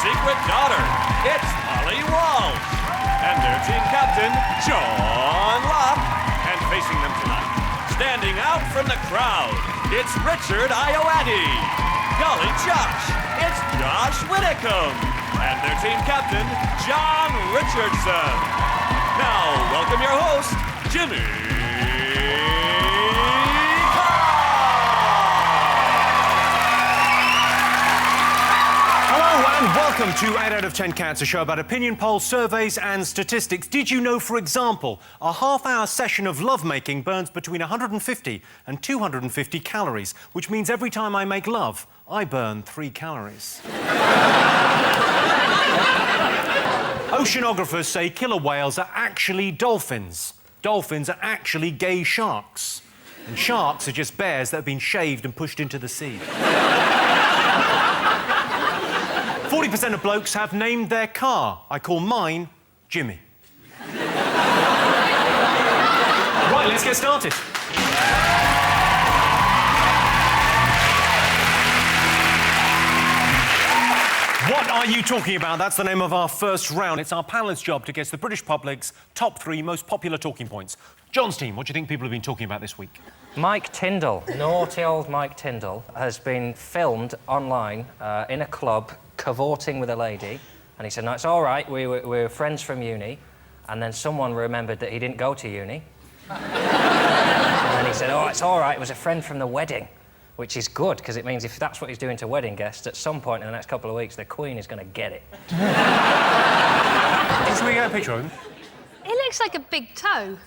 secret daughter, it's Molly Walsh. And their team captain, John Locke. And facing them tonight, standing out from the crowd, it's Richard Ioati. Golly Josh, it's Josh Widdicombe. And their team captain, John Richardson. Now, welcome your host, Jimmy Welcome to 8 out of 10 Cats, a show about opinion polls, surveys and statistics. Did you know, for example, a half-hour session of lovemaking burns between 150 and 250 calories, which means every time I make love, I burn 3 calories. Oceanographers say killer whales are actually dolphins. Dolphins are actually gay sharks. And sharks are just bears that have been shaved and pushed into the sea. 40% of blokes have named their car. I call mine Jimmy. Right, let's get started. What are you talking about? That's the name of our first round. It's our panelist's job to guess the British public's top 3 most popular talking points. John's team, what do you think people have been talking about this week? Mike Tindall, naughty old Mike Tindall, has been filmed online in a club cavorting with a lady, and he said, no, it's all right, we were friends from uni, and then someone remembered that he didn't go to uni. And then he said, oh, it's all right, it was a friend from the wedding, which is good, because it means if that's what he's doing to wedding guests, at some point in the next couple of weeks, the Queen is going to get it. Can we get a picture of him? He looks like a big toe.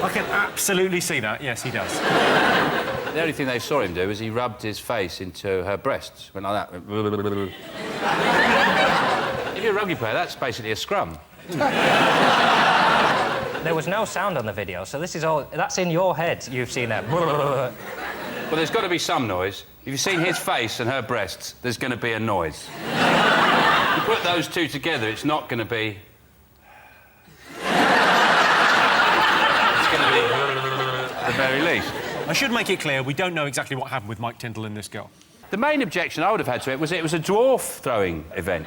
I can absolutely see that. Yes, he does. The only thing they saw him do was he rubbed his face into her breasts. Went like that. If you're a rugby player, that's basically a scrum. There was no sound on the video, so this is all... That's in your head, you've seen that. Well, there's got to be some noise. If you've seen his face and her breasts, there's going to be a noise. You put those two together, it's not going to be... at the very least. I should make it clear, we don't know exactly what happened with Mike Tindall and this girl. The main objection I would have had to it was a dwarf throwing event.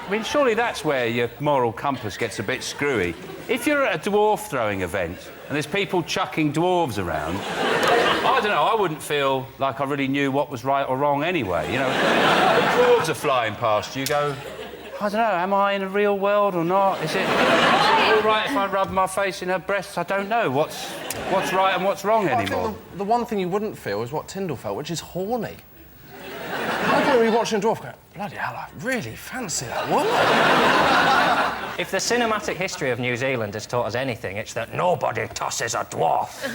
I mean, surely that's where your moral compass gets a bit screwy. If you're at a dwarf throwing event and there's people chucking dwarves around, I don't know, I wouldn't feel like I really knew what was right or wrong anyway, you know. The dwarves are flying past you, go, I don't know, am I in a real world or not? Is it all right if I rub my face in her breasts? I don't know what's right and what's wrong anymore. I think the one thing you wouldn't feel is what Tindall felt, which is horny. I think we were watching a dwarf going, bloody hell, I really fancy that woman. If the cinematic history of New Zealand has taught us anything, it's that nobody tosses a dwarf.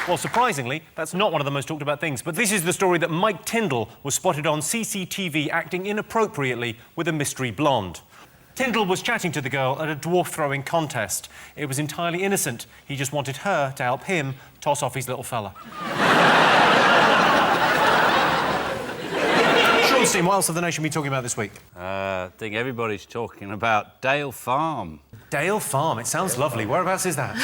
Well, surprisingly, that's not one of the most talked about things, but this is the story that Mike Tindall was spotted on CCTV acting inappropriately with a mystery blonde. Tindall was chatting to the girl at a dwarf-throwing contest. It was entirely innocent. He just wanted her to help him toss off his little fella. Sean's team, what else have the nation been talking about this week? I think everybody's talking about Dale Farm. Dale Farm, it sounds lovely. Whereabouts is that?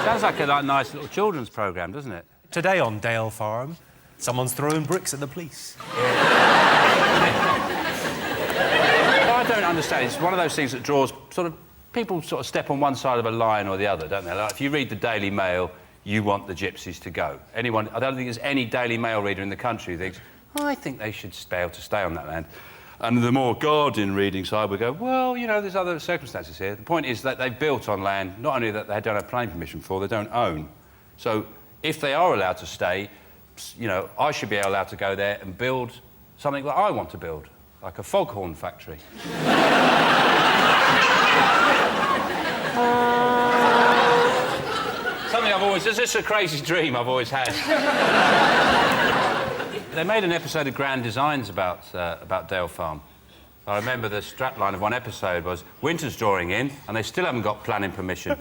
Sounds like a nice little children's programme, doesn't it? Today on Dale Farm, someone's throwing bricks at the police. I don't understand. It's one of those things that draws people sort of step on one side of a line or the other, don't they? Like, if you read the Daily Mail, you want the gypsies to go. I don't think there's any Daily Mail reader in the country who thinks, I think they should be able to stay on that land. And the more Guardian reading side would go, well, you know, there's other circumstances here. The point is that they've built on land, not only that they don't have planning permission for, they don't own. So if they are allowed to stay, you know, I should be allowed to go there and build something that I want to build, like a foghorn factory. Something I've always... This is a crazy dream I've always had. They made an episode of Grand Designs about Dale Farm. I remember the strapline of one episode was, winter's drawing in, and they still haven't got planning permission.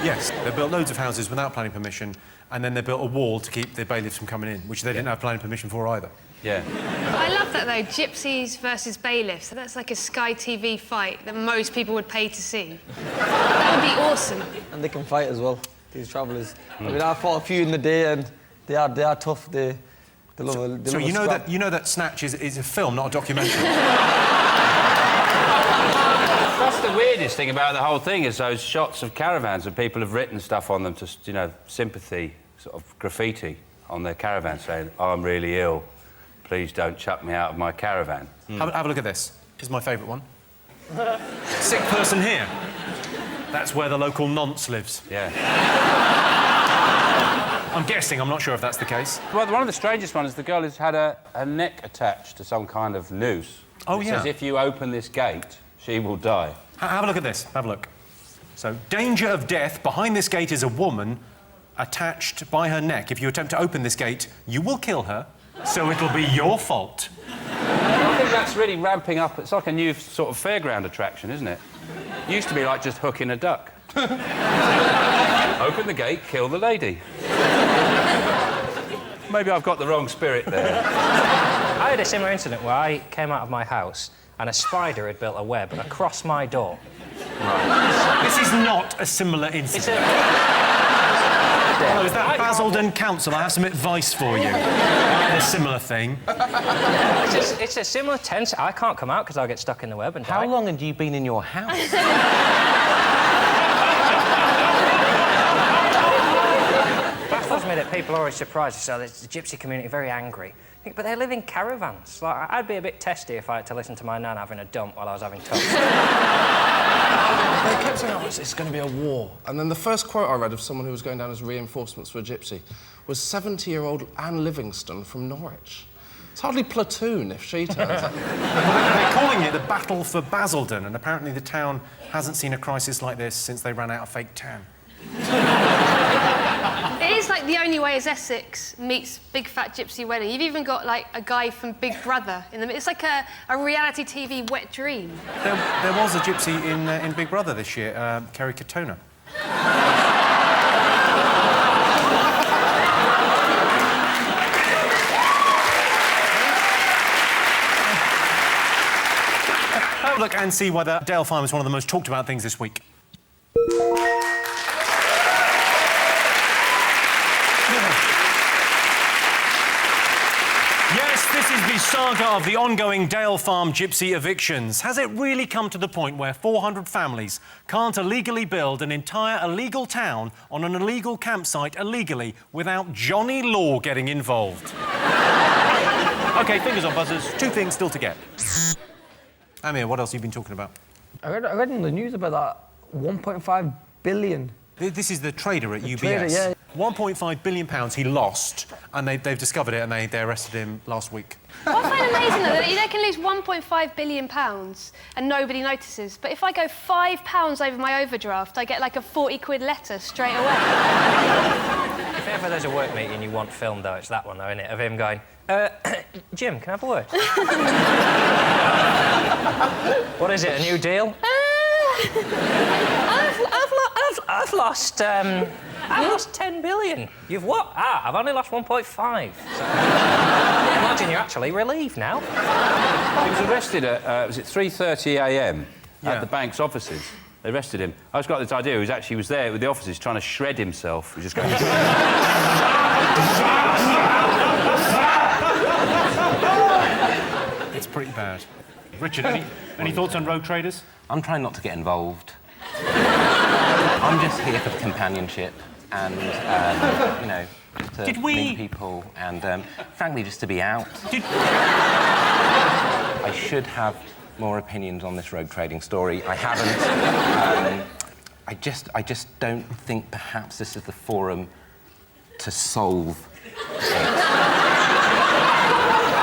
Yes, they built loads of houses without planning permission, and then they built a wall to keep the bailiffs from coming in, which they didn't have planning permission for either. Yeah. I love that, though. Gypsies versus bailiffs. That's like a Sky TV fight that most people would pay to see. That would be awesome. And they can fight as well, these travellers. I mean, I fought a few in the day, and they are tough. They love a So love you a know scrap. that Snatch is a film, not a documentary. That's the weirdest thing about the whole thing is those shots of caravans and people have written stuff on them to, you know, sympathy, sort of graffiti on their caravan saying, I'm really ill, please don't chuck me out of my caravan. Have a look at this. This is my favourite one. Sick person here. That's where the local nonce lives. Yeah. I'm guessing, I'm not sure if that's the case. Well, one of the strangest ones is the girl has had her neck attached to some kind of noose. Oh, It yeah. says if you open this gate, she will die. Have a look at this. Have a look. So, danger of death. Behind this gate is a woman attached by her neck. If you attempt to open this gate, you will kill her, so it'll be your fault. I think that's really ramping up. It's like a new sort of fairground attraction, isn't it? It used to be like just hooking a duck. Open the gate, kill the lady. Maybe I've got the wrong spirit there. I had a similar incident where I came out of my house and a spider had built a web across my door. This is not a similar incident. Oh, is that Basildon Council? I have some advice for you. I had a similar thing. It's a similar tense. I can't come out because I'll get stuck in the web and die. How long had you been in your house? Baffles me that people are always surprised. So there's the gypsy community very angry. But they live in caravans. Like, I'd be a bit testy if I had to listen to my nan having a dump while I was having toast. They kept saying, oh, it's going to be a war. And then the first quote I read of someone who was going down as reinforcements for a gypsy was 70-year-old Anne Livingston from Norwich. It's hardly Platoon if she turns up. They're calling it the Battle for Basildon, and apparently the town hasn't seen a crisis like this since they ran out of fake tan. It is like The Only Way is Essex meets Big Fat Gypsy Wedding. You've even got, like, a guy from Big Brother in them. It's like a reality TV wet dream. There was a gypsy in Big Brother this year, Kerry Katona. Have a look and see whether Dale Farm is one of the most talked about things this week. Yes, this is the saga of the ongoing Dale Farm gypsy evictions. Has it really come to the point where 400 families can't illegally build an entire illegal town on an illegal campsite illegally without Johnny Law getting involved? OK, fingers on buzzers. Two things still to get. Amir, what else have you been talking about? I read in the news about that 1.5 billion. This is the trader at UBS. trader, yeah. £1.5 billion he lost, and they've discovered it and they arrested him last week. What I find amazing, though, that they can lose £1.5 billion and nobody notices. But if I go £5 over my overdraft, I get, like, a 40-quid letter straight away. If ever there's a work meeting you want filmed, though, it's that one, though, isn't it? Of him going, Jim, can I have a word? What is it, a new deal? I've lost 10 billion. You've what? I've only lost 1.5. So, I imagine you're actually relieved now. He was arrested at, was it 3:30 a.m. Yeah. at the bank's offices. They arrested him. I just got this idea. He was there with the officers trying to shred himself. He was just going... It's pretty bad. Richard, any thoughts on road traders? I'm trying not to get involved. I'm just here for the companionship and, you know, to meet people and, frankly, just to be out. I should have more opinions on this road trading story. I haven't. I just don't think perhaps this is the forum to solve it.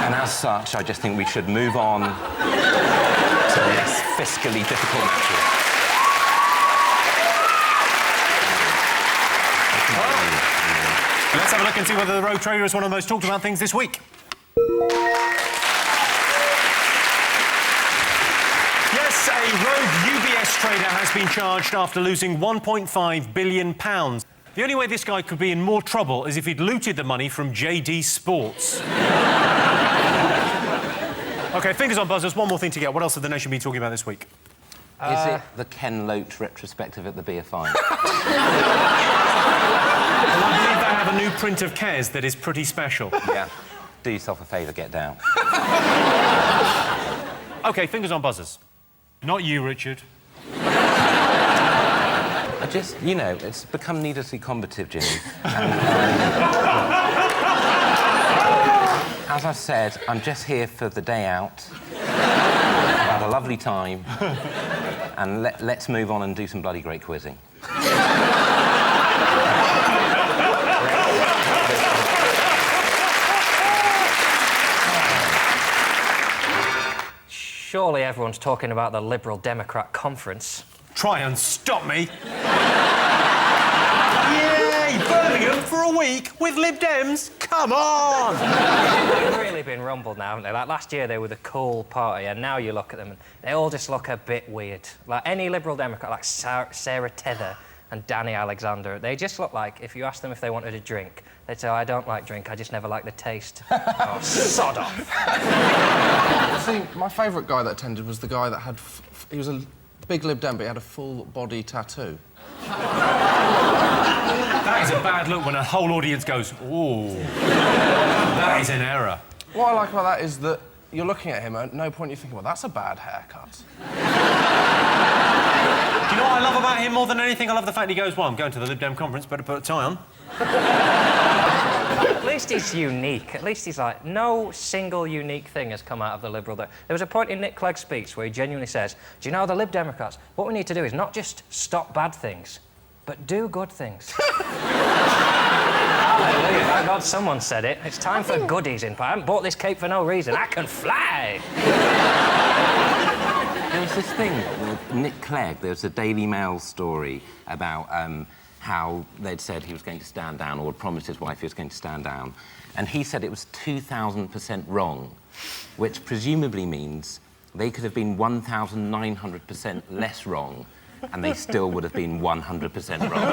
And as such, I just think we should move on to less fiscally difficult matters. Let's have a look and see whether the road trader is one of the most talked about things this week. Yes, a rogue UBS trader has been charged after losing £1.5 billion. The only way this guy could be in more trouble is if he'd looted the money from JD Sports. OK, fingers on buzzers. One more thing to get. What else has the nation been talking about this week? Is it the Ken Loach retrospective at the BFI? Well, I believe they have a new print of Kes that is pretty special. Yeah. Do yourself a favour, get down. OK, fingers on buzzers. Not you, Richard. I just, you know, it's become needlessly combative, Jimmy. And, as I've said, I'm just here for the day out. I've had a lovely time. And let's move on and do some bloody great quizzing. Surely everyone's talking about the Liberal Democrat conference. Try and stop me. Yay! Birmingham for a week with Lib Dems? Come on! They've really been rumbled now, haven't they? Like, last year they were the cool party, and now you look at them and they all just look a bit weird. Like, any Liberal Democrat, like Sarah Tether and Danny Alexander, they just look like, if you ask them if they wanted a drink, they'd say, oh, I don't like drink, I just never like the taste. Oh, sod off. See, my favourite guy that attended was the guy that had... he was a big Lib Dem, but he had a full-body tattoo. That is a bad look when a whole audience goes, ooh. That is an error. What I like about that is that you're looking at him, and at no point you're thinking, well, that's a bad haircut. Do you know what I love about him more than anything? I love the fact he goes, well, I'm going to the Lib Dem conference, better put a tie on. At least he's unique. At least he's like, no single unique thing has come out of the Liberal... There was a point in Nick Clegg's speech where he genuinely says, do you know, the Lib Democrats, what we need to do is not just stop bad things, but do good things. Hallelujah, thank God someone said it. It's time for goodies in power. I haven't bought this cape for no reason. I can fly! There was this thing with Nick Clegg. There was a Daily Mail story about how they'd said he was going to stand down, or had promised his wife he was going to stand down. And he said it was 2,000% wrong, which presumably means they could have been 1,900% less wrong, and they still would have been 100% wrong.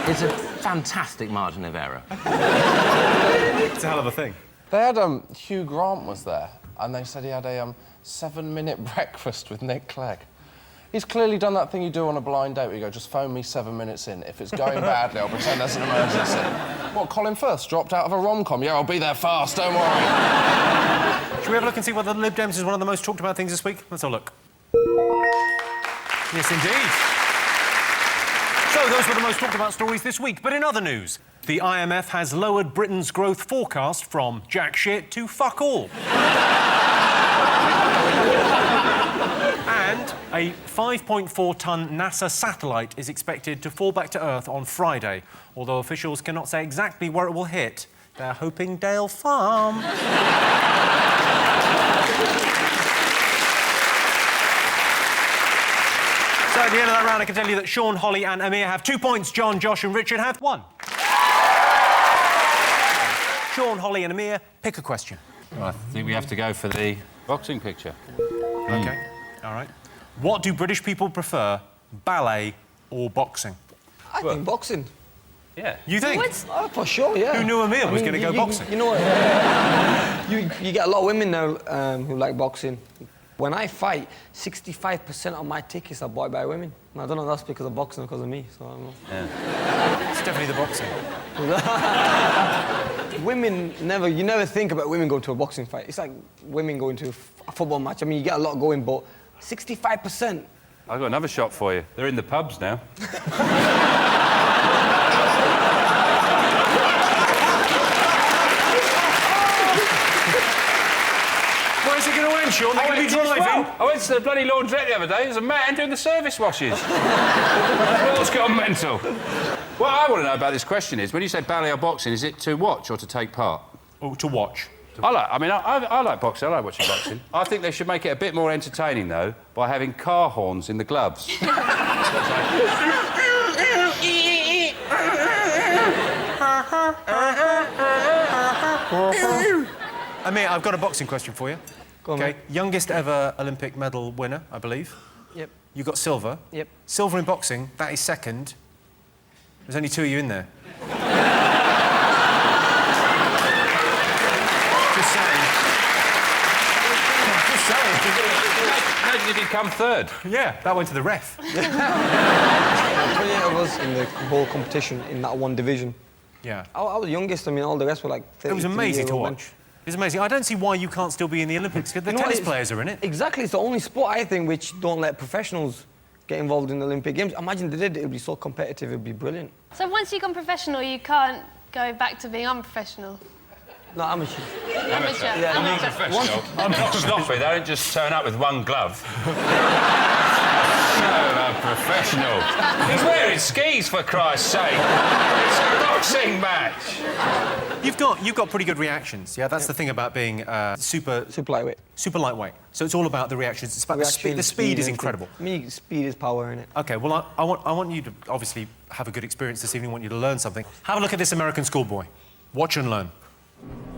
It's a fantastic margin of error. It's a hell of a thing. They had, Hugh Grant was there, and they said he had a 7-minute breakfast with Nick Clegg. He's clearly done that thing you do on a blind date where you go, just phone me 7 minutes in. If it's going badly, I'll pretend there's an emergency. What, Colin Firth dropped out of a rom-com? Yeah, I'll be there fast, don't worry. Should we have a look and see whether the Lib Dems is one of the most talked about things this week? Let's have a look. Yes, indeed. So, those were the most talked about stories this week. But in other news, the IMF has lowered Britain's growth forecast from jack shit to fuck all. And a 5.4-tonne NASA satellite is expected to fall back to Earth on Friday. Although officials cannot say exactly where it will hit, they're hoping Dale Farm. So at the end of that round, I can tell you that Sean, Holly and Amir have 2 points. John, Josh and Richard have 1. Sean, Holly and Amir, pick a question. Well, I think we have to go for the boxing picture. OK, all right. What do British people prefer, ballet or boxing? I think boxing. Yeah. You think? Oh, for sure, yeah. Who knew Amir was going to go boxing? You know what? you get a lot of women now who like boxing. When I fight, 65% of my tickets are bought by women. And I don't know if that's because of boxing or because of me, so I don't know. Yeah. It's definitely the boxing. Women you never think about women going to a boxing fight. It's like women going to a football match. I mean, you get a lot going, but 65%. I've got another shot for you. They're in the pubs now. Where's it going to end, Sean? They're going to be driving. I went to the bloody laundrette the other day. There's a man doing the service washes. The world's gone mental. What I want to know about this question is, when you say ballet or boxing, is it to watch or to take part? Oh, to watch. I like boxing. I like watching boxing. I think they should make it a bit more entertaining, though, by having car horns in the gloves. Amir, I've got a boxing question for you. Go on, mate. Youngest ever Olympic medal winner, I believe. Yep. You got silver. Yep. Silver in boxing, that is second. There's only 2 of you in there. did he come third? Yeah, that went to the ref. 28 of us in the whole competition in that one division. Yeah. I was the youngest. I mean, all the rest were like 30. It was amazing to watch. It was amazing. I don't see why you can't still be in the Olympics, because the tennis players are in it. Exactly. It's the only sport, I think, which don't let professionals get involved in the Olympic Games. Imagine they did, it would be so competitive, it would be brilliant. So once you've gone professional, you can't go back to being unprofessional? No, amateur. Amateur. Yeah, Amateur. Professional. I'm not sloppy. They don't just turn up with one glove. No, professional. He's wearing skis, for Christ's sake. It's a boxing match. You've got pretty good reactions. Yeah, that's the thing about being super lightweight. Super lightweight. So it's all about the reactions. It's about the speed. The speed is incredible. I mean, speed is power, innit? Okay, well, I want you to obviously have a good experience this evening. I want you to learn something. Have a look at this American schoolboy. Watch and learn.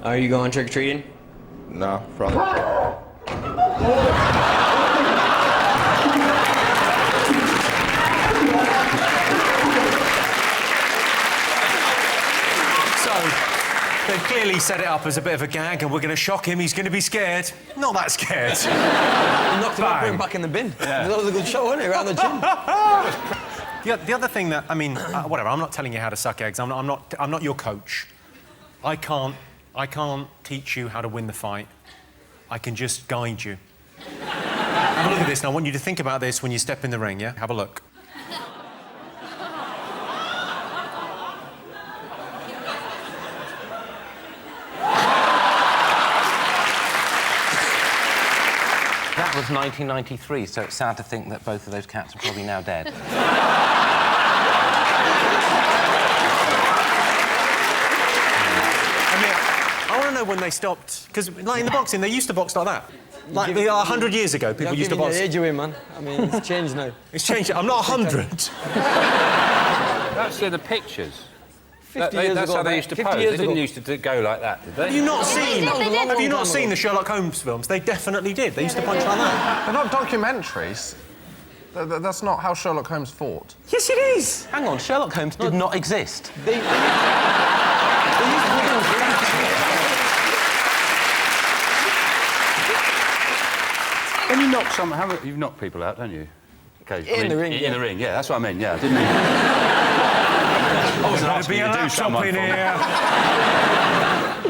Are you going trick-or-treating? No, probably. They've clearly set it up as a bit of a gag, and we're going to shock him. He's going to be scared. Not that scared. You knocked him out, put him back in the bin. Yeah. That was a good show, wasn't it? Around the gym. The other thing that, I mean, whatever. I'm not telling you how to suck eggs. I'm not your coach. I can't teach you how to win the fight. I can just guide you. Have a look at this, and I want you to think about this when you step in the ring. Yeah, have a look. That was 1993, so it's sad to think that both of those cats are probably now dead. I want to know when they stopped, because like in the boxing, they used to box like that. Like 100 years ago, people used to box. You're age away, man. I mean, it's changed now. It's changed. I'm not 100. That's the pictures. 50 years that's ago, how they used to pose. They didn't used to go like that, did they? Have you not seen? did. Have you not seen the Sherlock Holmes films? They definitely did. They used to punch like that. They're not documentaries. That's not how Sherlock Holmes fought. Yes, it is. Hang on, Sherlock Holmes did not exist. They used to put them When you knock someone, you've knocked people out, don't you? Occasionally. In the ring, In the ring, yeah. That's what I mean. Yeah, I didn't mean. I wasn't asking you to do something for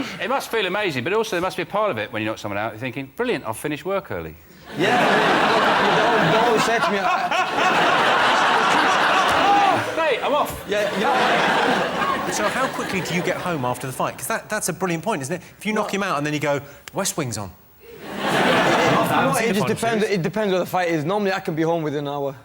me. It must feel amazing, but also there must be a part of it when you knock someone out. You're thinking, brilliant, I'll finish work early. Yeah, they always said to me... Mate, I'm off. Yeah, you know... So how quickly do you get home after the fight? Because that's a brilliant point, isn't it? If you knock him out and then you go, West Wing's on. It just depends. It depends what the fight is. Normally, I can be home within an hour.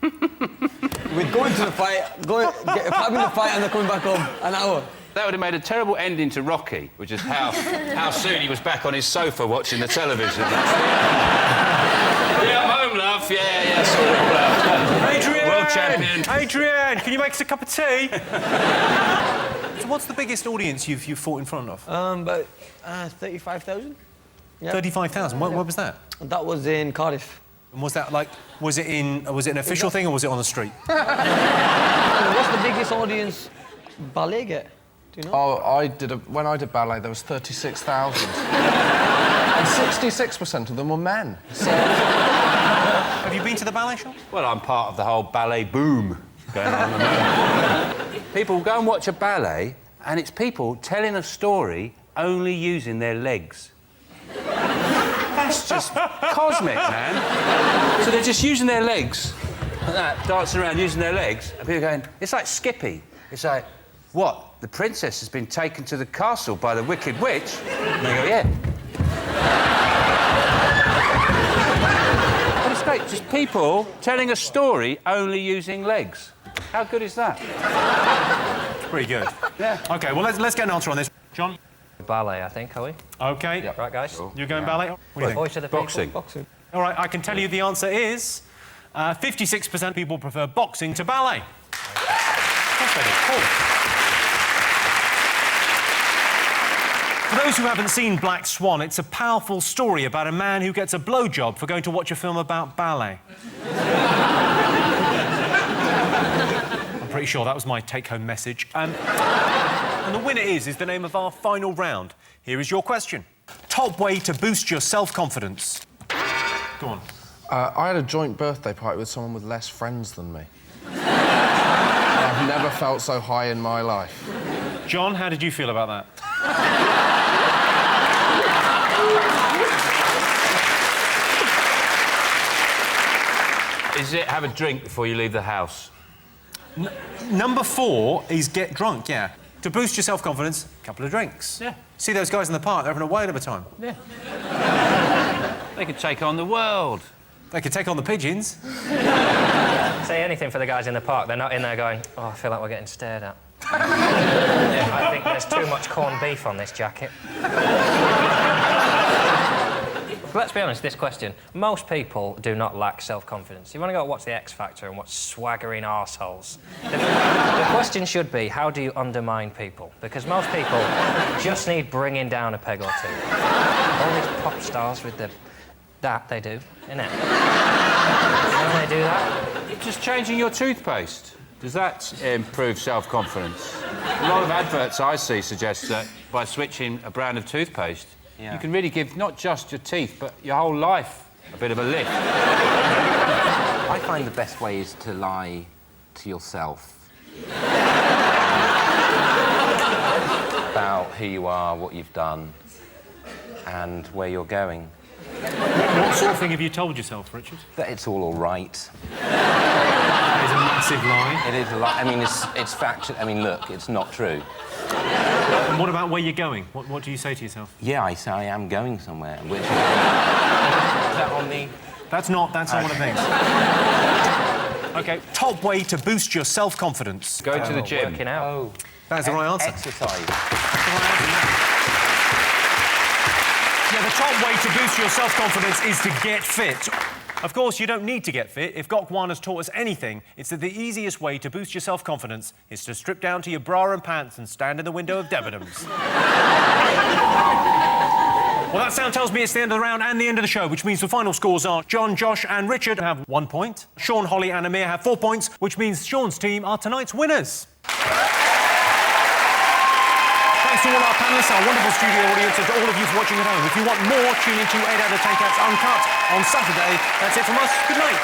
With going to the fight, having the fight, and then coming back home, an hour. That would have made a terrible ending to Rocky, which is how soon he was back on his sofa watching the television. Yeah, I'm home, love. Yeah, sorry, love. Adrian! World champion. Adrian, can you make us a cup of tea? So what's the biggest audience you've fought in front of? About 35,000. Yeah. 35,000. Where was that? That was in Cardiff. And was that like, was it an official thing or was it on the street? What's the biggest audience ballet get? Do you know? Oh, when I did ballet, there was 36,000. And 66% of them were men. So... Have you been to the ballet shop? Well, I'm part of the whole ballet boom going on at the moment. People go and watch a ballet, and it's people telling a story only using their legs. That's just cosmic, man. So they're just using their legs, like that, dancing around using their legs, and people going, it's like Skippy. It's like, what? The princess has been taken to the castle by the Wicked Witch? And they go, yeah. But it's great, just people telling a story only using legs. How good is that? Pretty good. Yeah. OK, well, let's get an answer on this. John? Ballet, I think, are we? OK. Yep. Right, guys? You're going ballet? What do you think? Voice of the people. Boxing. All right, I can tell you the answer is 56% of people prefer boxing to ballet. That's very cool. For those who haven't seen Black Swan, it's a powerful story about a man who gets a blowjob for going to watch a film about ballet. I'm pretty sure that was my take-home message. And the winner is the name of our final round. Here is your question. Top way to boost your self-confidence. Go on. I had a joint birthday party with someone with less friends than me. I've never felt so high in my life. John, how did you feel about that? Is it have a drink before you leave the house? Number 4 is get drunk, yeah. To boost your self-confidence, a couple of drinks. Yeah. See those guys in the park, they're having a whale of a time. Yeah. They could take on the world. They could take on the pigeons. Say anything for the guys in the park. They're not in there going, oh, I feel like we're getting stared at. I think there's too much corned beef on this jacket. Let's be honest, this question. Most people do not lack self-confidence. You want to go watch The X Factor and watch swaggering arseholes. The question should be, how do you undermine people? Because most people just need bringing down a peg or two. All these pop stars with that they do, innit? How do they do that? Just changing your toothpaste. Does that improve self-confidence? A lot of adverts I see suggest that by switching a brand of toothpaste, you can really give not just your teeth, but your whole life a bit of a lift. I find the best way is to lie to yourself. About who you are, what you've done, and where you're going. What sort of thing have you told yourself, Richard? That it's all right. That is a massive lie. It is a lie. I mean, it's factual. I mean, look, it's not true. And what about where you're going? What do you say to yourself? Yeah, I say I am going somewhere. Which is that on the... That's not one of the things. OK, top way to boost your self-confidence. Go to the gym. Working out. Oh. That's the right answer. Exercise. Yeah, the top way to boost your self-confidence is to get fit. Of course, you don't need to get fit. If Gok Wan has taught us anything, it's that the easiest way to boost your self-confidence is to strip down to your bra and pants and stand in the window of Debenhams. Well, that sound tells me it's the end of the round and the end of the show, which means the final scores are John, Josh and Richard have 1 point. Sean, Holly and Amir have 4 points, which means Sean's team are tonight's winners. Thanks to all our panellists, our wonderful studio audience, and to all of you for watching at home. If you want more, tune into 8 out of 10 Cats Uncut on Saturday. That's it from us. Good night.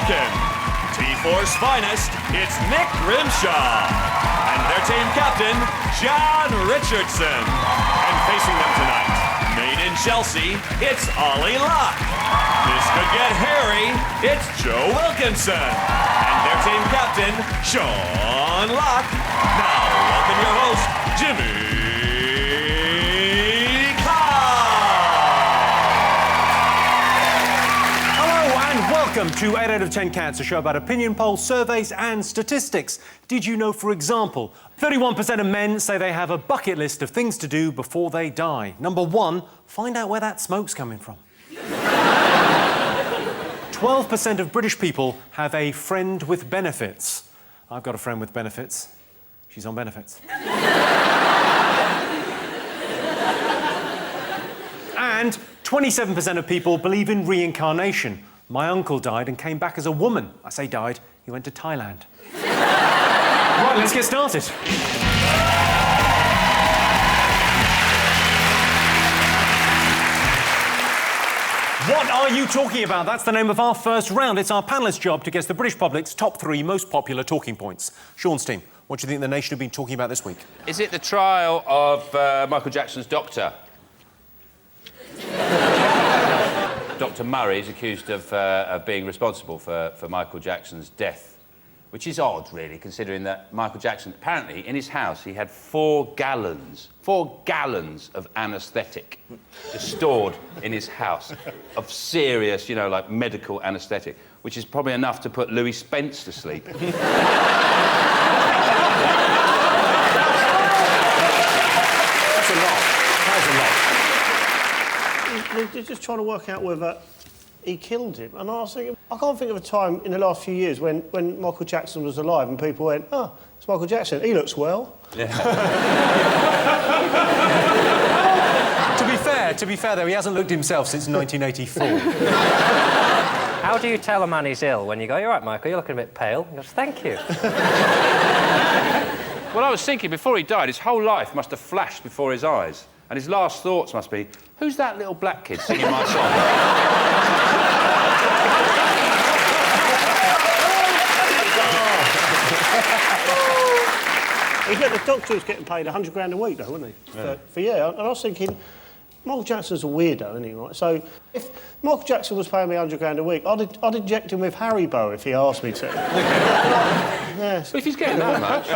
T4's finest, it's Nick Grimshaw. And their team captain, John Richardson. And facing them tonight, made in Chelsea, it's Ollie Locke. This could get hairy, it's Joe Wilkinson. And their team captain, Sean Locke. Now, welcome your host, Jimmy Welcome to 8 out of 10 Cats, a show about opinion polls, surveys and statistics. Did you know, for example, 31% of men say they have a bucket list of things to do before they die? Number 1, find out where that smoke's coming from. 12% of British people have a friend with benefits. I've got a friend with benefits. She's on benefits. And 27% of people believe in reincarnation. My uncle died and came back as a woman. I say died, he went to Thailand. Right, let's get started. What are you talking about? That's the name of our first round. It's our panellists' job to guess the British public's top 3 most popular talking points. Sean's team, what do you think the nation have been talking about this week? Is it the trial of Michael Jackson's doctor? Dr. Murray is accused of being responsible for Michael Jackson's death, which is odd, really, considering that Michael Jackson, apparently, in his house, he had 4 gallons of anaesthetic just stored in his house of serious, you know, like medical anaesthetic, which is probably enough to put Louis Spence to sleep. That's a lot. They're just trying to work out whether he killed him. And I was thinking, I can't think of a time in the last few years when Michael Jackson was alive and people went, oh, it's Michael Jackson, he looks well. Yeah. To be fair, though, he hasn't looked himself since 1984. How do you tell a man he's ill when you go, you're right, Michael, you're looking a bit pale? He goes, thank you. Well, I was thinking, before he died, his whole life must have flashed before his eyes. And his last thoughts must be, who's that little black kid singing my song? The doctor was getting paid £100 a week, though, wasn't he? Yeah. And I was thinking, Michael Jackson's a weirdo, isn't he? Right? So if Michael Jackson was paying me £100 a week, I'd inject him with Haribo if he asked me to. Yes. But if he's getting that much...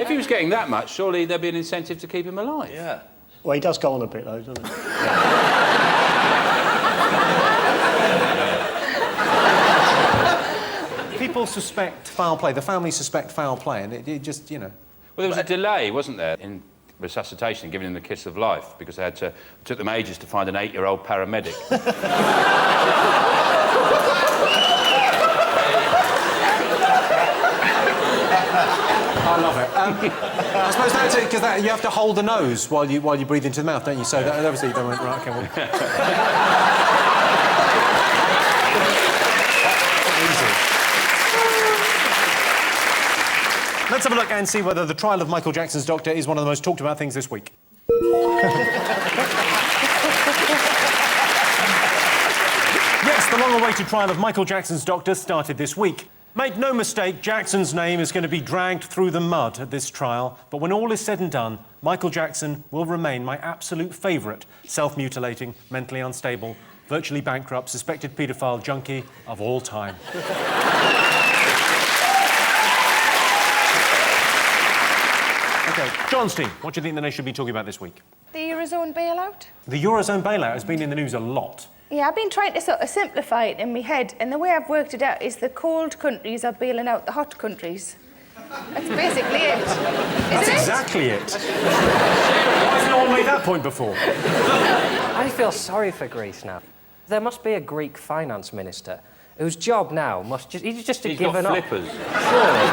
if he was getting that much, surely there'd be an incentive to keep him alive. Yeah. Well, he does go on a bit, though, doesn't he? People suspect foul play. The family suspect foul play, and it just, you know... Well, there was a delay, wasn't there, in resuscitation, giving him the kiss of life, because it took them ages to find an 8-year-old paramedic. I love it. I suppose that's it, because you have to hold the nose while you breathe into the mouth, don't you? So that, obviously you don't want... Right, okay, well... Let's have a look and see whether the trial of Michael Jackson's doctor is one of the most talked about things this week. Yes, the long-awaited trial of Michael Jackson's doctor started this week. Make no mistake, Jackson's name is going to be dragged through the mud at this trial, but when all is said and done, Michael Jackson will remain my absolute favourite self-mutilating, mentally unstable, virtually bankrupt, suspected paedophile junkie of all time. OK, John's team, what do you think the nation should be talking about this week? The Eurozone bailout? The Eurozone bailout has been in the news a lot. Yeah, I've been trying to sort of simplify it in my head, and the way I've worked it out is the cold countries are bailing out the hot countries. That's basically it. That's exactly it. Why has no one made that point before? I feel sorry for Greece now. There must be a Greek finance minister whose job now must just... He's just given up. Flippers. Surely.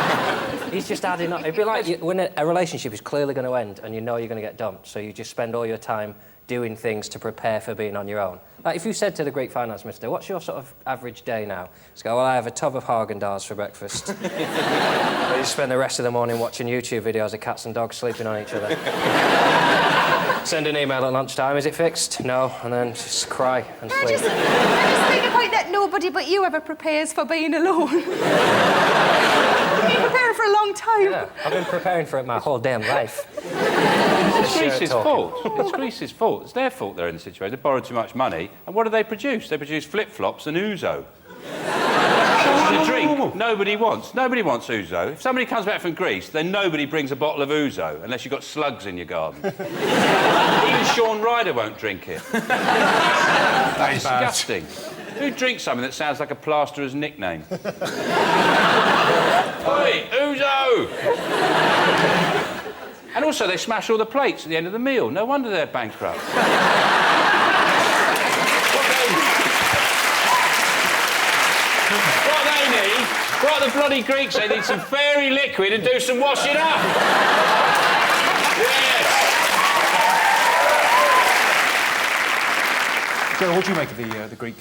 He's just adding up. It'd be like when a relationship is clearly going to end and you know you're going to get dumped, so you just spend all your time doing things to prepare for being on your own. Like, if you said to the Greek finance minister, what's your sort of average day now? He's go, well, I have a tub of Haagen-Dazs for breakfast. I just spend the rest of the morning watching YouTube videos of cats and dogs sleeping on each other. Send an email at lunchtime, is it fixed? No, and then just cry and sleep. I just think about that nobody but you ever prepares for being alone. You've been preparing for a long time. Yeah, I've been preparing for it my whole damn life. It's Greece's fault. It's Greece's fault. It's their fault they're in the situation. They borrowed too much money, and what do they produce? They produce flip-flops and ouzo. The drink nobody wants. Nobody wants ouzo. If somebody comes back from Greece, then nobody brings a bottle of ouzo, unless you've got slugs in your garden. Even Sean Ryder won't drink it. That's disgusting. Who drinks something that sounds like a plasterer's nickname? Oi, ouzo! And also, they smash all the plates at the end of the meal. No wonder they're bankrupt. What they need, what the bloody Greeks, they need some fairy liquid and do some washing up. Yes. Joe, what do you make of the Greek?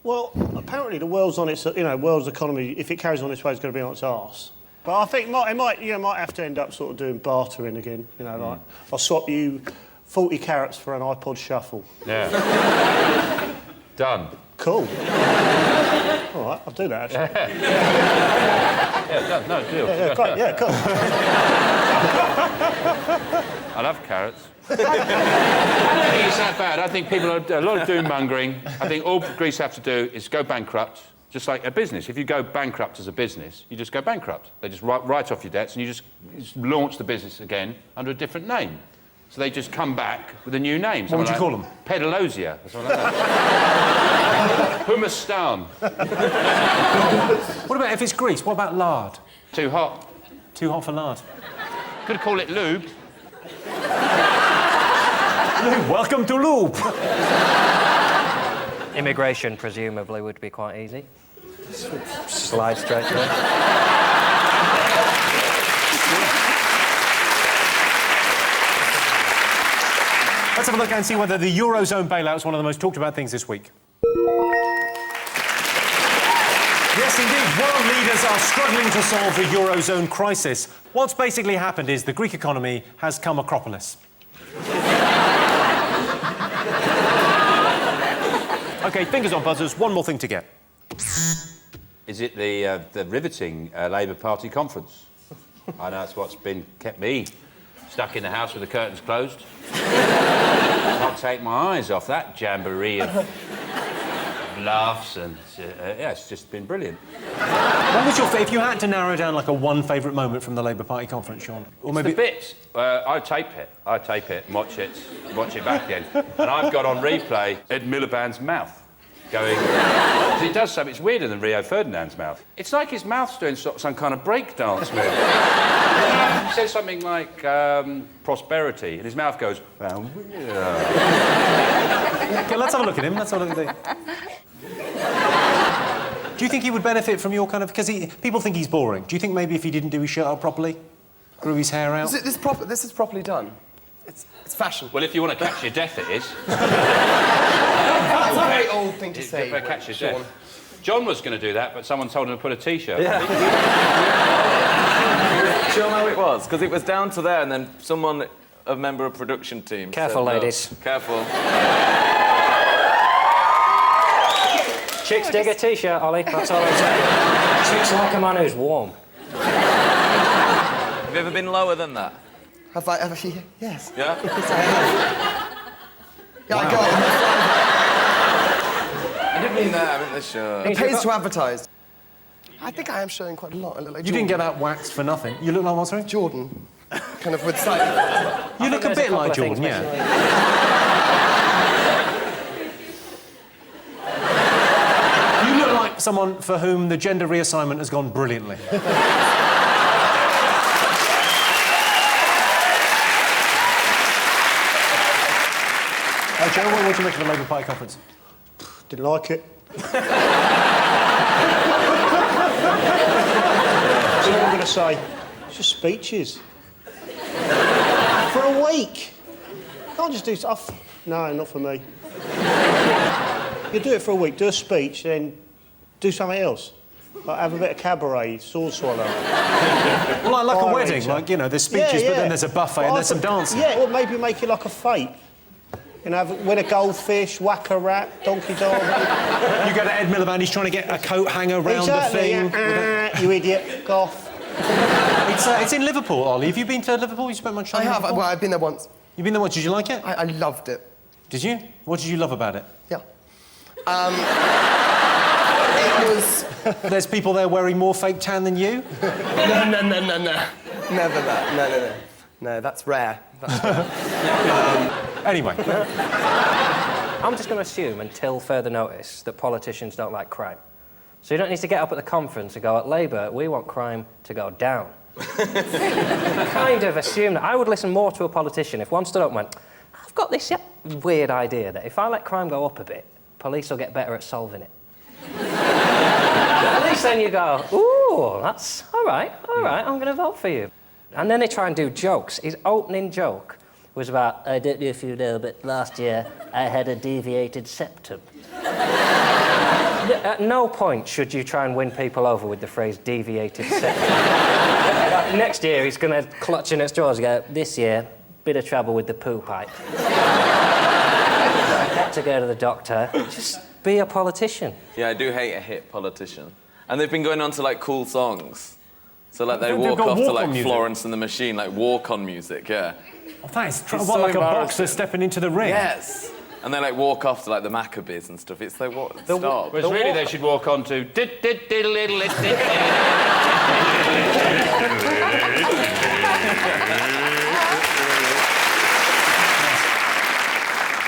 Well, apparently the world's on its, world's economy, if it carries on this way, it's going to be on its arse. But I think it might have to end up sort of doing bartering again. Like, I'll swap you 40 carrots for an iPod Shuffle. Yeah. Done. Cool. All right, I'll do that, actually. Yeah, done. No, deal. Yeah, great. Yeah, cool. I love carrots. I don't think it's that bad. I think people are a lot of doom-mongering. I think all Greece have to do is go bankrupt, Just like a business. If you go bankrupt as a business, you just go bankrupt. They just write off your debts and you just launch the business again under a different name. So they just come back with a new name. What would you call them? Pedalosia, or something like that. Hummustan. What about if it's grease? What about lard? Too hot. Too hot for lard. Could call it lube. Lube, welcome to lube. Immigration, presumably, would be quite easy. Slide straight through. Let's have a look and see whether the Eurozone bailout is one of the most talked about things this week. Yes, indeed. World leaders are struggling to solve the Eurozone crisis. What's basically happened is the Greek economy has come acropolis. OK, fingers on buzzers. One more thing to get. Is it the riveting Labour Party conference? I know it's what's kept me stuck in the house with the curtains closed. Can't take my eyes off that jamboree of laughs and... yeah, it's just been brilliant. What was your... If you had to narrow down, like, a one favourite moment from the Labour Party conference, Sean? Or maybe... The bit. I tape it and watch it back again. And I've got on replay Ed Miliband's mouth going... Because it does something, it's weirder than Rio Ferdinand's mouth. It's like his mouth's doing some kind of breakdance move. He says something like prosperity, and his mouth goes... OK, let's have a look at him. Let's have a look at him. Do you think he would benefit from your kind of... Because people think he's boring. Do you think maybe if he didn't do his shirt up properly, grew his hair out... This is properly done. It's fashion. Well, if you want to catch your death, it is. That's a very old thing to say. Catch your death. John was going to do that, but someone told him to put a T-shirt on. Do you know how it was? Because it was down to there, and then someone, a member of production team... Careful, said, ladies. Careful. Chicks dig a T-shirt, Ollie. That's all I'm saying. Chicks like a man who's warm. Have you ever been lower than that? Have I ever? Yes. Yeah? Yes, I have. Yeah, I got I didn't mean that, I meant the shirt. it. It pays to advertise. I think I am showing quite a lot. I look like You didn't get that waxed for nothing. You look like what, sorry? Jordan. Kind of with slightly... You look a bit like Jordan, yeah. You look like someone for whom the gender reassignment has gone brilliantly. Joe, what did you make of the Labour Party conference? Didn't like it. That's all I'm going to say. It's just speeches. For a week. Can't just do stuff. No, not for me. You do it for a week, do a speech, then do something else. Like have a bit of cabaret, sword swallow. Well, like a wedding, like, you know, there's speeches, but then there's a buffet and there's some dancing. Yeah, or maybe make it like a fete. You know, win a goldfish, whack a rat, donkey dog. You go to Ed Miliband, he's trying to get a coat hanger round the thing. Yeah. You idiot, goth. It's in Liverpool, Ollie. Have you been to Liverpool? You spent much time I have. Well, I've been there once. You've been there once. Did you like it? I loved it. Did you? What did you love about it? Yeah. It was... There's people there wearing more fake tan than you? No. Never that. No. No, that's rare. That's rare. Anyway. I'm just going to assume, until further notice, that politicians don't like crime. So you don't need to get up at the conference and go, at Labour, we want crime to go down. Kind of assume that. I would listen more to a politician if one stood up and went, I've got this weird idea that if I let crime go up a bit, police will get better at solving it. At least then you go, ooh, that's all right, I'm going to vote for you. And then they try and do jokes. His opening joke was about, I don't know if you know, but last year I had a deviated septum. At no point should you try and win people over with the phrase deviated septum. Next year he's going to clutch in at straws and go, this year, bit of trouble with the poo pipe. Had to go to the doctor. Just be a politician. Yeah, I do hate a hit politician. And they've been going on to, like, cool songs. So, like, they walk off to, like, Florence and the Machine, like, walk-on music, yeah. Oh, that is It's like so a boxer stepping into the ring. Yes. And they like walk off to like the Maccabees and stuff. It's like, what? Stop. Whereas really they should walk on to...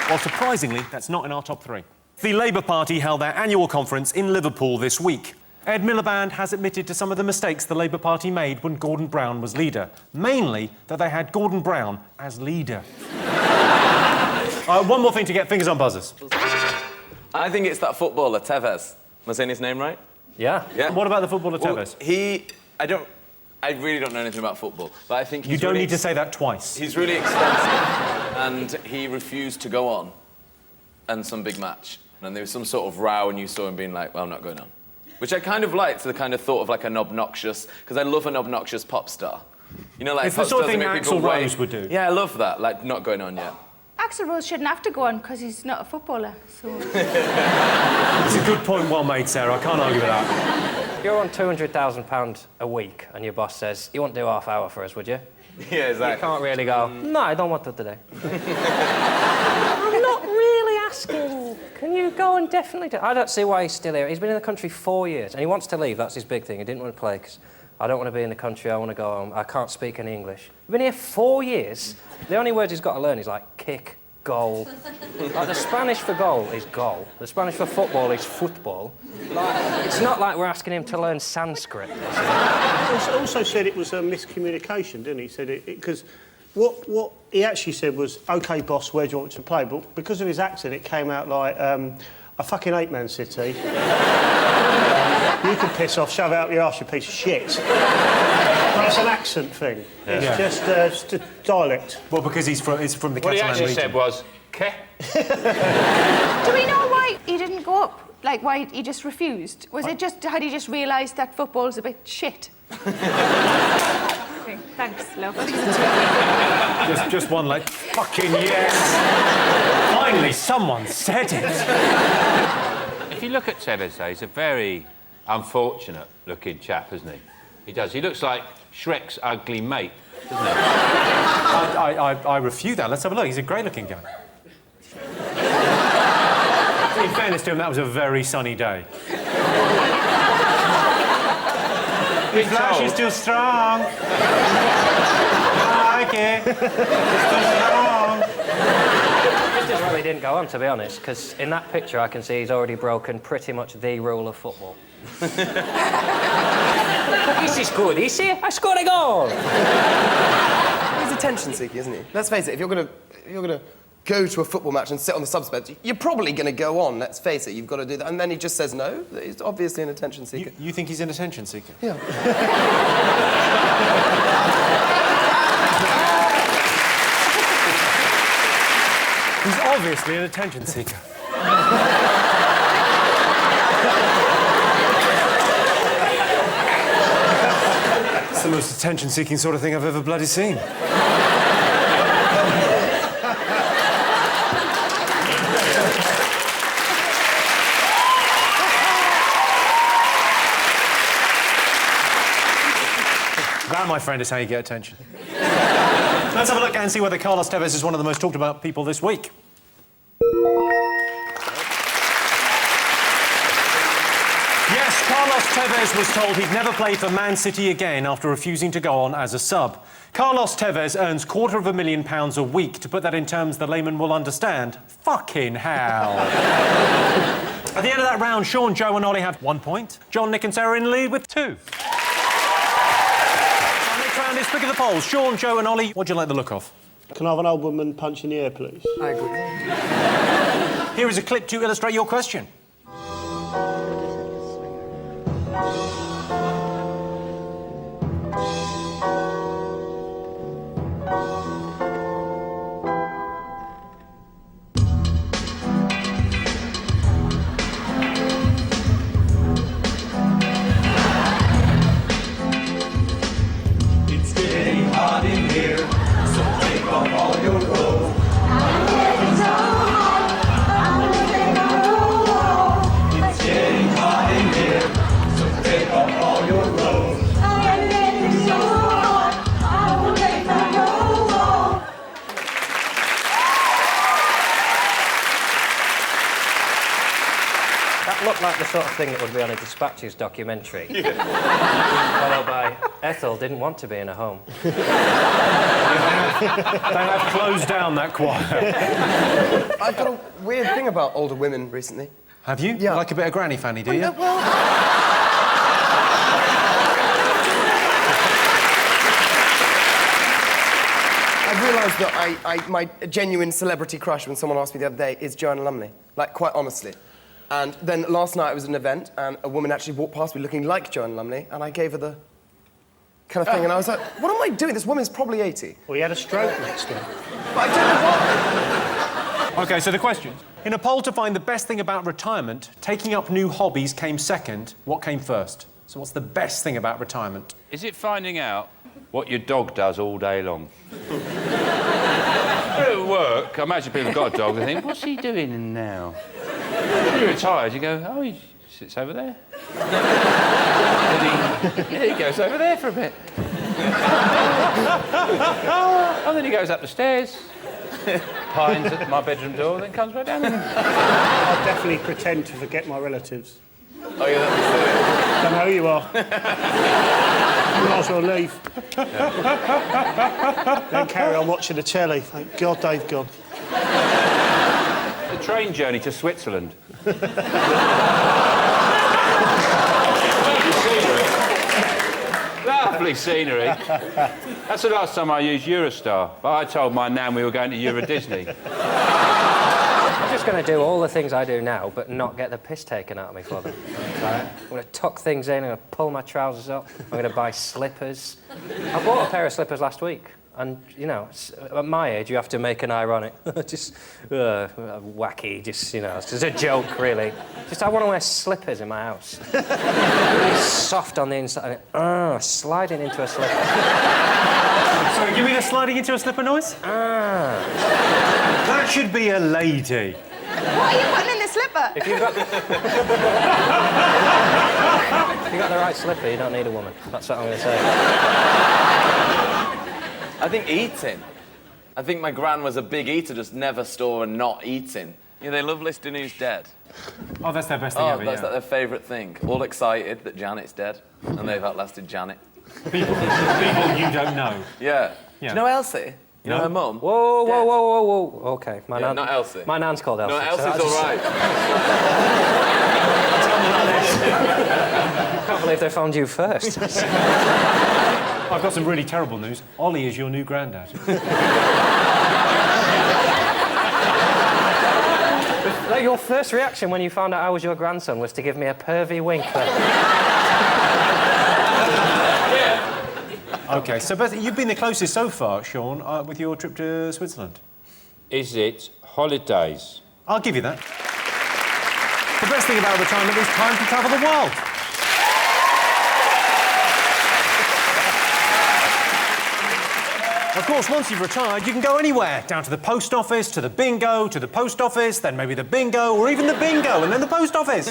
Well, surprisingly, that's not in our top 3. The Labour Party held their annual conference in Liverpool this week. Ed Miliband has admitted to some of the mistakes the Labour Party made when Gordon Brown was leader. Mainly that they had Gordon Brown as leader. One more thing to get fingers on buzzers. I think it's that footballer, Tevez. Am I saying his name right? Yeah. Yeah. What about the footballer Tevez? I really don't know anything about football, but I think You don't need to say that twice. He's really expensive, and he refused to go on in some big match. And there was some sort of row, and you saw him being like, well, I'm not going on. Which I kind of liked, the kind of thought of like an obnoxious, because I love an obnoxious pop star. You know, like it's the sort of thing Axl Rose would do. Yeah, I love that, like not going on yet. Axl Rose shouldn't have to go on because he's not a footballer, so... It's a good point, well made, Sarah. I can't argue with that. You're on £200,000 a week and your boss says, you won't do half hour for us, would you? Yeah, exactly. You can't really go, no, I don't want to today. I'm not really asking. Can you go and definitely do... I don't see why he's still here. He's been in the country 4 years and he wants to leave. That's his big thing. He didn't want to play because I don't want to be in the country. I want to go home. I can't speak any English. He's been here 4 years. The only words he's got to learn is like kick, goal. Like the Spanish for goal is goal. The Spanish for football is football. Like, it's not like we're asking him to learn Sanskrit. He also said it was a miscommunication, didn't he? He said it because what he actually said was, OK, boss, where do you want to play? But because of his accent, it came out like, I fucking hate Man City. You can piss off, shove out your arse, you piece of shit. That's an accent thing. It's just a dialect. Well, because he's from the Catalan region. What he actually said was, "Ke." Do we know why he didn't go up? Like, why he just refused? Was it just... Had he just realised that football's a bit shit? Okay, thanks, love. Just one, like, fucking yes! Finally, someone said it! If you look at Tevez, though, he's a very unfortunate-looking chap, isn't he? He does. He looks like Shrek's ugly mate, doesn't he? I refute that. Let's have a look. He's a great-looking guy. In fairness to him, that was a very sunny day. His flash is still strong. I like it. Still strong. Just as well he didn't go on, to be honest, because in that picture I can see he's already broken pretty much the rule of football. This is good, you see? I scored a goal! He's attention seeking, isn't he? Let's face it, if you're gonna go to a football match and sit on the subs bench, you're probably gonna go on, let's face it, you've got to do that. And then he just says no. He's obviously an attention seeker. You think he's an attention seeker? Yeah. He's obviously an attention seeker. It's the most attention-seeking sort of thing I've ever bloody seen. That, my friend, is how you get attention. Let's have a look and see whether Carlos Tevez is one of the most talked about people this week. Yes, Carlos Tevez was told he'd never play for Man City again after refusing to go on as a sub. Carlos Tevez earns £250,000 a week. To put that in terms the layman will understand, fucking hell. At the end of that round, Sean, Joe and Ollie have 1 point. John, Nick and Sarah are in the lead with 2. Round is pick of the polls. Sean, Joe and Ollie, what do you like the look of? Can I have an old woman punch in the air, please? I agree. Here is a clip to illustrate your question. looked like the sort of thing that would be on a Dispatches documentary. Followed by Ethel didn't want to be in a home. They have closed down that choir. I've got a weird thing about older women recently. Have you? Yeah. Like a bit of granny fanny, do you? Well, I've realised that my genuine celebrity crush when someone asked me the other day is Joanna Lumley. Like, quite honestly. And then last night I was at an event and a woman actually walked past me looking like Joanna Lumley and I gave her the kind of thing and I was like, what am I doing? This woman's probably 80. Well, he had a stroke next to him. But I don't know what. OK, so the question. In a poll to find the best thing about retirement, taking up new hobbies came second. What came first? So what's the best thing about retirement? Is it finding out what your dog does all day long? At work, I imagine people have got a dog and think, what's he doing now? When you're retired, you go, oh, he sits over there. He goes over there for a bit. And then he goes up the stairs, pines at my bedroom door, then comes right down. I'll definitely pretend to forget my relatives. Oh, yeah, that's Don't know who you are. You might as well leave. Then carry on watching the telly. Thank God they've gone. The train journey to Switzerland. Lovely scenery. That's the last time I used Eurostar, but I told my nan we were going to Euro Disney. I'm just going to do all the things I do now, but not get the piss taken out of me for them. Right? I'm going to tuck things in, I'm going to pull my trousers up, I'm going to buy slippers. I bought a pair of slippers last week, and, you know, at my age, you have to make an ironic, just wacky, just, you know, it's just a joke, really. Just, I want to wear slippers in my house. Really soft on the inside, sliding into a slipper. Sorry, give me the sliding into a slipper noise. That should be a lady. What are you putting in the slipper? If you've got... if you've got the right slipper, you don't need a woman. That's what I'm going to say. I think eating. I think my gran was a big eater, just never store and not eating. Yeah, they love listing who's dead. Oh, that's their best thing ever, that's yeah. like their favourite thing. All excited that Janet's dead, and they've outlasted Janet. People you don't know. Yeah. Do you know Elsie? You know her mum? Whoa. OK, my nan... not Elsie. My nan's called Elsie. No, Elsie's all right. I can't believe they found you first. I've got some really terrible news. Ollie is your new granddad. Like, your first reaction when you found out I was your grandson was to give me a pervy wink. OK, so Beth, you've been the closest so far, Sean, with your trip to Switzerland. Is it holidays? I'll give you that. The best thing about retirement is time to travel the world. Of course, once you've retired, you can go anywhere. Down to the post office, to the bingo, to the post office, then maybe the bingo, or even the bingo, and then the post office.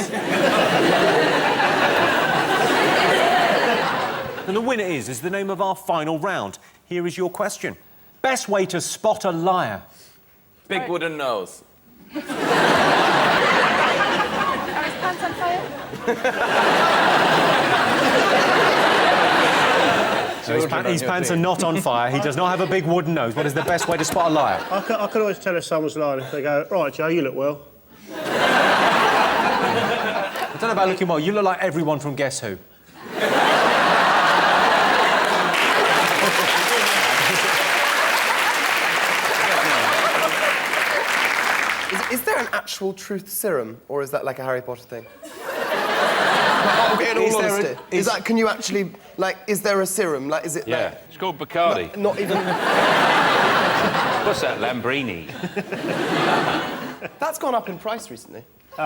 And the winner is the name of our final round. Here is your question. Best way to spot a liar? Big wooden nose. Are his pants on fire? So his pants are not on fire. He does not have a big wooden nose. What is the best way to spot a liar? I can always tell if someone's lying if they go, right, Joe, you look well. I don't know about looking well. You look like everyone from Guess Who. Is there an actual truth serum, or is that like a Harry Potter thing? In all honesty, can you actually, like, is there a serum? Like, is it? Yeah, like, it's called Bacardi. not even. What's that, Lambrini? That's gone up in price recently. What's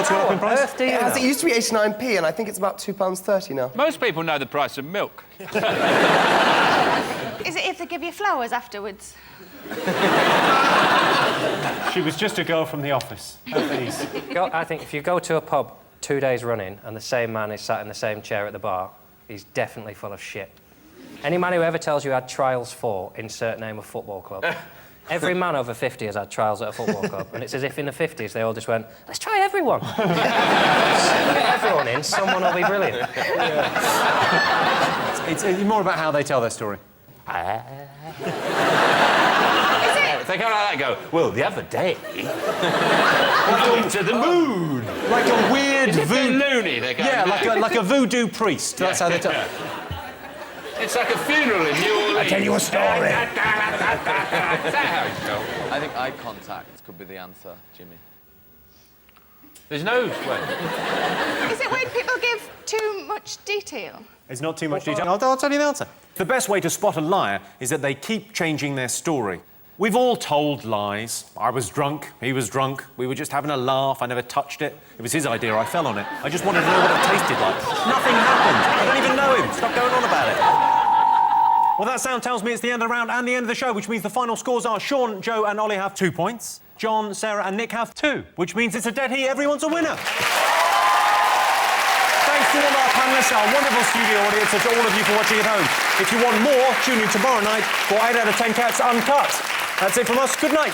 gone up in price? It used to be 89p, and I think it's about £2.30 now. Most people know the price of milk. Is it if they give you flowers afterwards? She was just a girl from the office. I think if you go to a pub 2 days running and the same man is sat in the same chair at the bar, he's definitely full of shit. Any man who ever tells you had trials for, insert name of football club, Every man over 50 has had trials at a football club, and it's as if in the 50s they all just went, let's try everyone. Get everyone in, someone will be brilliant. It's more about how they tell their story. If they come like that and go, well, the other day, I went to the moon. Like a weird loony. They go, yeah, like a voodoo priest. That's how they tell. It's like a funeral in New Orleans. I tell you a story. Is that how it's told? I think eye contact could be the answer, Jimmy. There's no way. Is it when people give too much detail? It's not too much detail. I'll tell you the answer. The best way to spot a liar is that they keep changing their story. We've all told lies. I was drunk, he was drunk, we were just having a laugh, I never touched it. It was his idea, I fell on it. I just wanted to know what it tasted like. Nothing happened. I don't even know him. Stop going on about it. Well, that sound tells me it's the end of the round and the end of the show, which means the final scores are Sean, Joe and Ollie have 2 points. John, Sarah and Nick have 2, which means it's a dead heat. Everyone's a winner. Thanks to all our panellists, our wonderful studio audience, and to all of you for watching at home. If you want more, tune in tomorrow night for 8 out of 10 Cats Uncut. That's it from us. Good night.